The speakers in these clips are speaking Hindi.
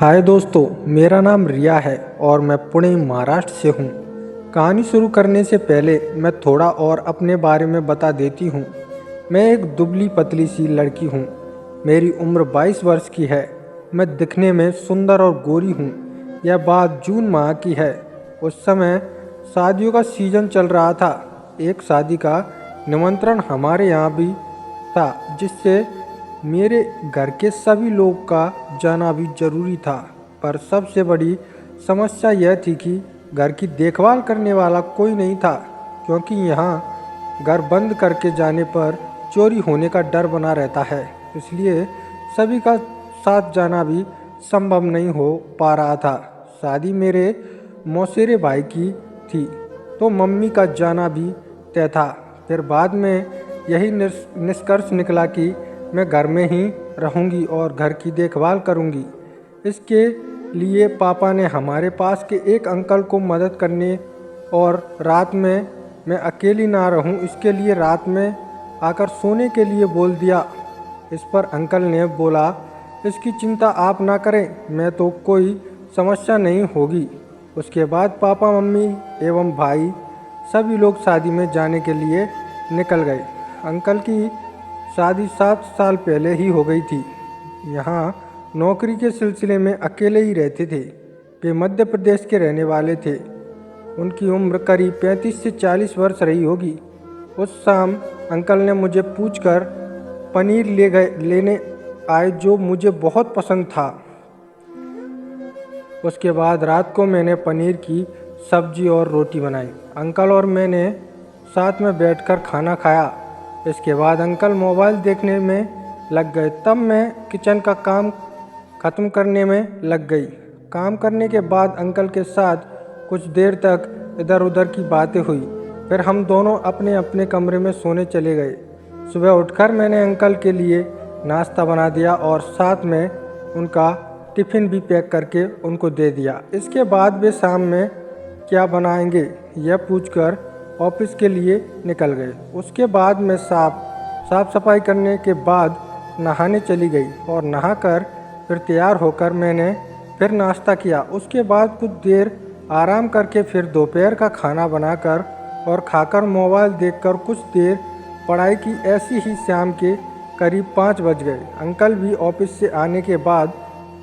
हाय दोस्तों, मेरा नाम रिया है और मैं पुणे महाराष्ट्र से हूँ। कहानी शुरू करने से पहले मैं थोड़ा और अपने बारे में बता देती हूँ। मैं एक दुबली पतली सी लड़की हूँ। मेरी उम्र 22 वर्ष की है। मैं दिखने में सुंदर और गोरी हूँ। यह बात जून माह की है। उस समय शादियों का सीजन चल रहा था। एक शादी का निमंत्रण हमारे यहाँ भी था, जिससे मेरे घर के सभी लोग का जाना भी जरूरी था। पर सबसे बड़ी समस्या यह थी कि घर की देखभाल करने वाला कोई नहीं था, क्योंकि यहाँ घर बंद करके जाने पर चोरी होने का डर बना रहता है। इसलिए सभी का साथ जाना भी संभव नहीं हो पा रहा था। शादी मेरे मौसेरे भाई की थी, तो मम्मी का जाना भी तय था। फिर बाद में यही निष्कर्ष निकला कि मैं घर में ही रहूंगी और घर की देखभाल करूंगी। इसके लिए पापा ने हमारे पास के एक अंकल को मदद करने और रात में मैं अकेली ना रहूं, इसके लिए रात में आकर सोने के लिए बोल दिया। इस पर अंकल ने बोला, इसकी चिंता आप ना करें, मैं तो कोई समस्या नहीं होगी। उसके बाद पापा, मम्मी एवं भाई सभी लोग शादी में जाने के लिए निकल गए। अंकल की शादी 7 साल पहले ही हो गई थी। यहाँ नौकरी के सिलसिले में अकेले ही रहते थे। वे मध्य प्रदेश के रहने वाले थे। उनकी उम्र करीब 35 से 40 वर्ष रही होगी। उस शाम अंकल ने मुझे पूछकर पनीर लेने आए, जो मुझे बहुत पसंद था। उसके बाद रात को मैंने पनीर की सब्जी और रोटी बनाई। अंकल और मैंने साथ में बैठकर खाना खाया। इसके बाद अंकल मोबाइल देखने में लग गए। तब मैं किचन का काम ख़त्म करने में लग गई। काम करने के बाद अंकल के साथ कुछ देर तक इधर उधर की बातें हुई। फिर हम दोनों अपने अपने कमरे में सोने चले गए। सुबह उठकर मैंने अंकल के लिए नाश्ता बना दिया और साथ में उनका टिफ़िन भी पैक करके उनको दे दिया। इसके बाद वे शाम में क्या बनाएंगे यह पूछकर ऑफिस के लिए निकल गए। उसके बाद मैं साफ सफाई करने के बाद नहाने चली गई और नहाकर फिर तैयार होकर मैंने फिर नाश्ता किया। उसके बाद कुछ देर आराम करके फिर दोपहर का खाना बनाकर और खाकर मोबाइल देखकर कुछ देर पढ़ाई की। ऐसी ही शाम के करीब 5 बज गए। अंकल भी ऑफिस से आने के बाद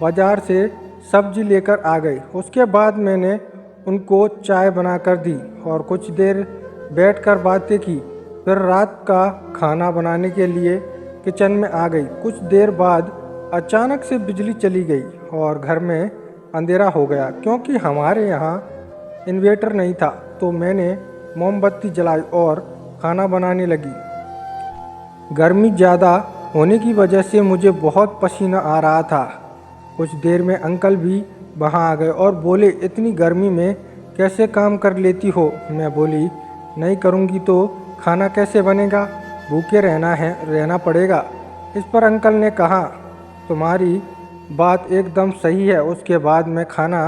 बाज़ार से सब्जी लेकर आ गए। उसके बाद मैंने उनको चाय बनाकर दी और कुछ देर बैठकर बातें की। फिर रात का खाना बनाने के लिए किचन में आ गई। कुछ देर बाद अचानक से बिजली चली गई और घर में अंधेरा हो गया। क्योंकि हमारे यहाँ इन्वर्टर नहीं था, तो मैंने मोमबत्ती जलाई और खाना बनाने लगी। गर्मी ज़्यादा होने की वजह से मुझे बहुत पसीना आ रहा था। कुछ देर में अंकल भी वहाँ आ गए और बोले, इतनी गर्मी में कैसे काम कर लेती हो? मैं बोली, नहीं करूँगी तो खाना कैसे बनेगा? भूखे रहना पड़ेगा। इस पर अंकल ने कहा, तुम्हारी बात एकदम सही है। उसके बाद मैं खाना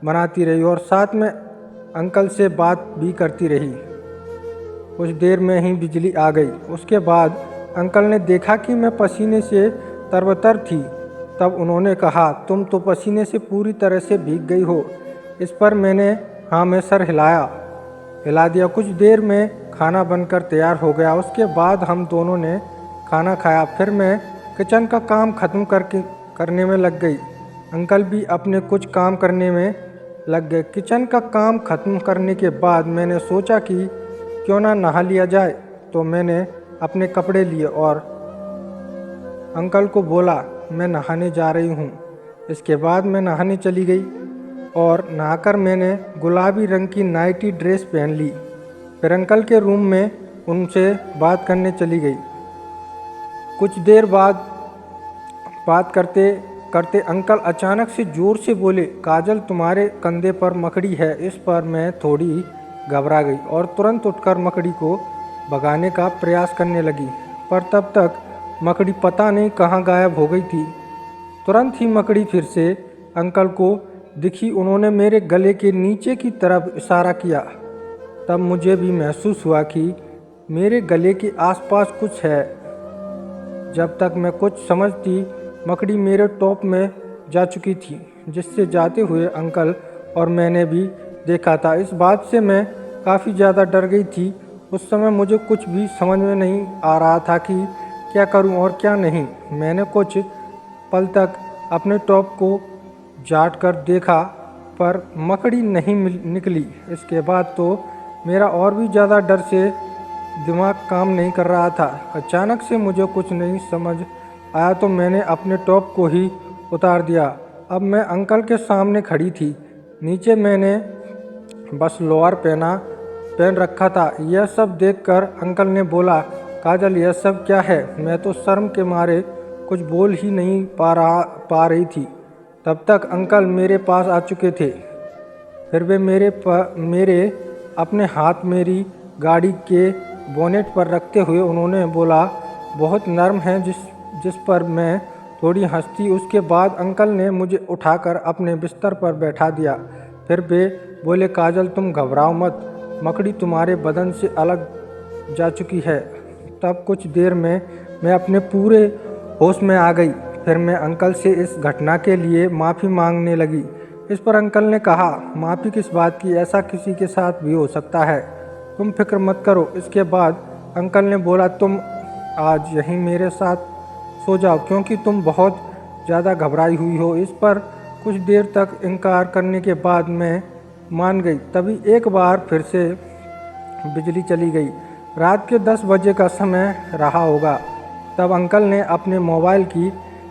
बनाती रही और साथ में अंकल से बात भी करती रही। कुछ देर में ही बिजली आ गई। उसके बाद अंकल ने देखा कि मैं पसीने से तरबतर थी। तब उन्होंने कहा, तुम तो पसीने से पूरी तरह से भीग गई हो। इस पर मैंने हाँ में सर हिला दिया। कुछ देर में खाना बनकर तैयार हो गया। उसके बाद हम दोनों ने खाना खाया। फिर मैं किचन का काम ख़त्म करने में लग गई। अंकल भी अपने कुछ काम करने में लग गए। किचन का काम ख़त्म करने के बाद मैंने सोचा कि क्यों ना नहा लिया जाए, तो मैंने अपने कपड़े लिए और अंकल को बोला, मैं नहाने जा रही हूँ। इसके बाद मैं नहाने चली गई और नहाकर मैंने गुलाबी रंग की नाइटी ड्रेस पहन ली। फिर अंकल के रूम में उनसे बात करने चली गई। कुछ देर बाद बात करते करते अंकल अचानक से ज़ोर से बोले, काजल, तुम्हारे कंधे पर मकड़ी है। इस पर मैं थोड़ी घबरा गई और तुरंत उठकर मकड़ी को भगाने का प्रयास करने लगी। पर तब तक मकड़ी पता नहीं कहाँ गायब हो गई थी। तुरंत ही मकड़ी फिर से अंकल को दिखी। उन्होंने मेरे गले के नीचे की तरफ इशारा किया। तब मुझे भी महसूस हुआ कि मेरे गले के आसपास कुछ है। जब तक मैं कुछ समझती, मकड़ी मेरे टॉप में जा चुकी थी। जिससे जाते हुए अंकल और मैंने भी देखा था। इस बात से मैं काफ़ी ज़्यादा डर गई थी। उस समय मुझे कुछ भी समझ में नहीं आ रहा था कि क्या करूं और क्या नहीं। मैंने कुछ पल तक अपने टॉप को जाट कर देखा पर मकड़ी नहीं निकली। इसके बाद तो मेरा और भी ज़्यादा डर से दिमाग काम नहीं कर रहा था। अचानक से मुझे कुछ नहीं समझ आया तो मैंने अपने टॉप को ही उतार दिया। अब मैं अंकल के सामने खड़ी थी। नीचे मैंने बस लोअर पहन रखा था। यह सब देखकर अंकल ने बोला, काजल यह सब क्या है? मैं तो शर्म के मारे कुछ बोल ही नहीं पा रही थी। तब तक अंकल मेरे पास आ चुके थे। फिर वे मेरे अपने हाथ मेरी गाड़ी के बोनेट पर रखते हुए उन्होंने बोला, बहुत नर्म है, जिस पर मैं थोड़ी हंसी। उसके बाद अंकल ने मुझे उठाकर अपने बिस्तर पर बैठा दिया। फिर वे बोले, काजल तुम घबराओ मत, मकड़ी तुम्हारे बदन से अलग जा चुकी है। तब कुछ देर में मैं अपने पूरे होश में आ गई। फिर मैं अंकल से इस घटना के लिए माफ़ी मांगने लगी। इस पर अंकल ने कहा, माफ़ी किस बात की, ऐसा किसी के साथ भी हो सकता है, तुम फिक्र मत करो। इसके बाद अंकल ने बोला, तुम आज यहीं मेरे साथ सो जाओ क्योंकि तुम बहुत ज़्यादा घबराई हुई हो। इस पर कुछ देर तक इनकार करने के बाद मैं मान गई। तभी एक बार फिर से बिजली चली गई। रात के 10 बजे का समय रहा होगा। तब अंकल ने अपने मोबाइल की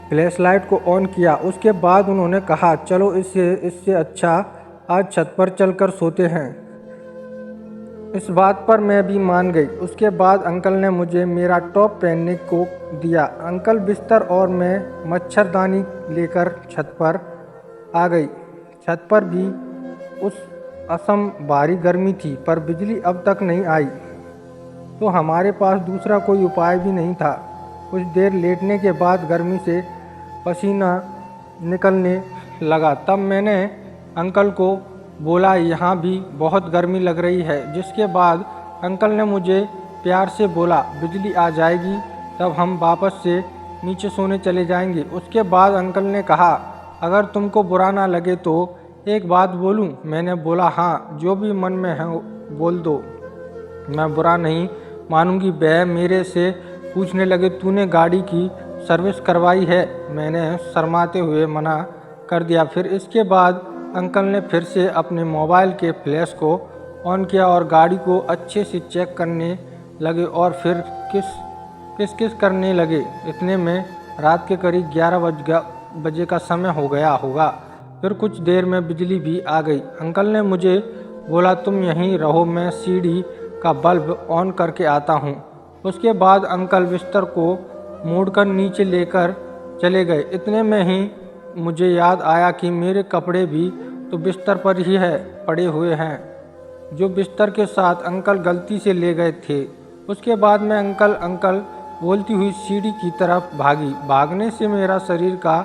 फ्लैशलाइट को ऑन किया। उसके बाद उन्होंने कहा, चलो इससे अच्छा आज छत पर चलकर सोते हैं। इस बात पर मैं भी मान गई। उसके बाद अंकल ने मुझे मेरा टॉप पहनने को दिया। अंकल बिस्तर और मैं मच्छरदानी लेकर छत पर आ गई। छत पर भी उस असम भारी गर्मी थी पर बिजली अब तक नहीं आई तो हमारे पास दूसरा कोई उपाय भी नहीं था। कुछ देर लेटने के बाद गर्मी से पसीना निकलने लगा। तब मैंने अंकल को बोला, यहाँ भी बहुत गर्मी लग रही है। जिसके बाद अंकल ने मुझे प्यार से बोला, बिजली आ जाएगी तब हम वापस से नीचे सोने चले जाएंगे। उसके बाद अंकल ने कहा, अगर तुमको बुरा ना लगे तो एक बात बोलूं? मैंने बोला, हाँ, जो भी मन में है बोल दो, मैं बुरा नहीं मानूंगी। वह मेरे से पूछने लगे, तूने गाड़ी की सर्विस करवाई है? मैंने शर्माते हुए मना कर दिया। फिर इसके बाद अंकल ने फिर से अपने मोबाइल के फ्लैश को ऑन किया और गाड़ी को अच्छे से चेक करने लगे और फिर किस करने लगे। इतने में रात के करीब 11 बजे का समय हो गया होगा। फिर कुछ देर में बिजली भी आ गई। अंकल ने मुझे बोला, तुम यहीं रहो, मैं सीढ़ी का बल्ब ऑन करके आता हूँ। उसके बाद अंकल बिस्तर को मोड़कर नीचे लेकर चले गए। इतने में ही मुझे याद आया कि मेरे कपड़े भी तो बिस्तर पर ही पड़े हुए हैं, जो बिस्तर के साथ अंकल गलती से ले गए थे। उसके बाद मैं अंकल बोलती हुई सीढ़ी की तरफ भागी। भागने से मेरा शरीर का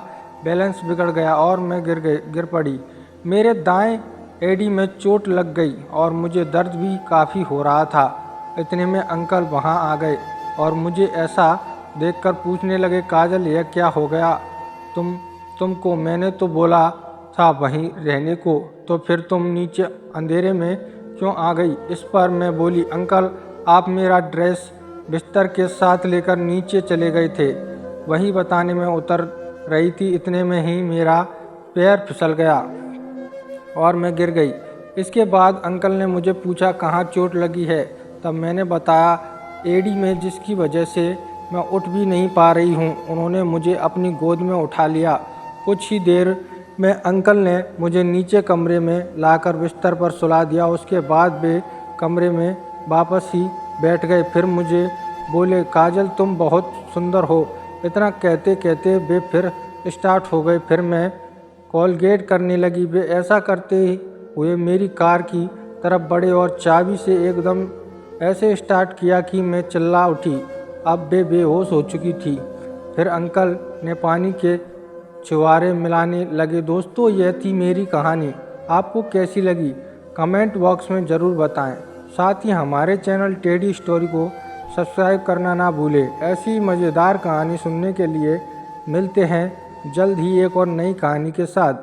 बैलेंस बिगड़ गया और मैं गिर पड़ी। मेरे दाएं एड़ी में चोट लग गई और मुझे दर्द भी काफ़ी हो रहा था। इतने में अंकल वहां आ गए और मुझे ऐसा देखकर पूछने लगे, काजल यह क्या हो गया तुमको? मैंने तो बोला था वहीं रहने को, तो फिर तुम नीचे अंधेरे में क्यों आ गई? इस पर मैं बोली, अंकल आप मेरा ड्रेस बिस्तर के साथ लेकर नीचे चले गए थे, वही बताने में उतर रही थी। इतने में ही मेरा पैर फिसल गया और मैं गिर गई। इसके बाद अंकल ने मुझे पूछा, कहाँ चोट लगी है? तब मैंने बताया, एड़ी में, जिसकी वजह से मैं उठ भी नहीं पा रही हूँ। उन्होंने मुझे अपनी गोद में उठा लिया। कुछ ही देर में अंकल ने मुझे नीचे कमरे में लाकर बिस्तर पर सुला दिया। उसके बाद वे कमरे में वापस ही बैठ गए। फिर मुझे बोले, काजल तुम बहुत सुंदर हो। इतना कहते कहते वे फिर स्टार्ट हो गए। फिर मैं कॉलगेट करने लगी। वे ऐसा करते हुए मेरी कार की तरफ बढ़े और चाबी से एकदम ऐसे स्टार्ट किया कि मैं चिल्ला उठी। अब वे बेहोश हो चुकी थी। फिर अंकल ने पानी के छुहारे मिलाने लगे। दोस्तों, यह थी मेरी कहानी। आपको कैसी लगी कमेंट बॉक्स में ज़रूर बताएं। साथ ही हमारे चैनल टेडी स्टोरी को सब्सक्राइब करना ना भूलें। ऐसी मज़ेदार कहानी सुनने के लिए मिलते हैं जल्द ही एक और नई कहानी के साथ।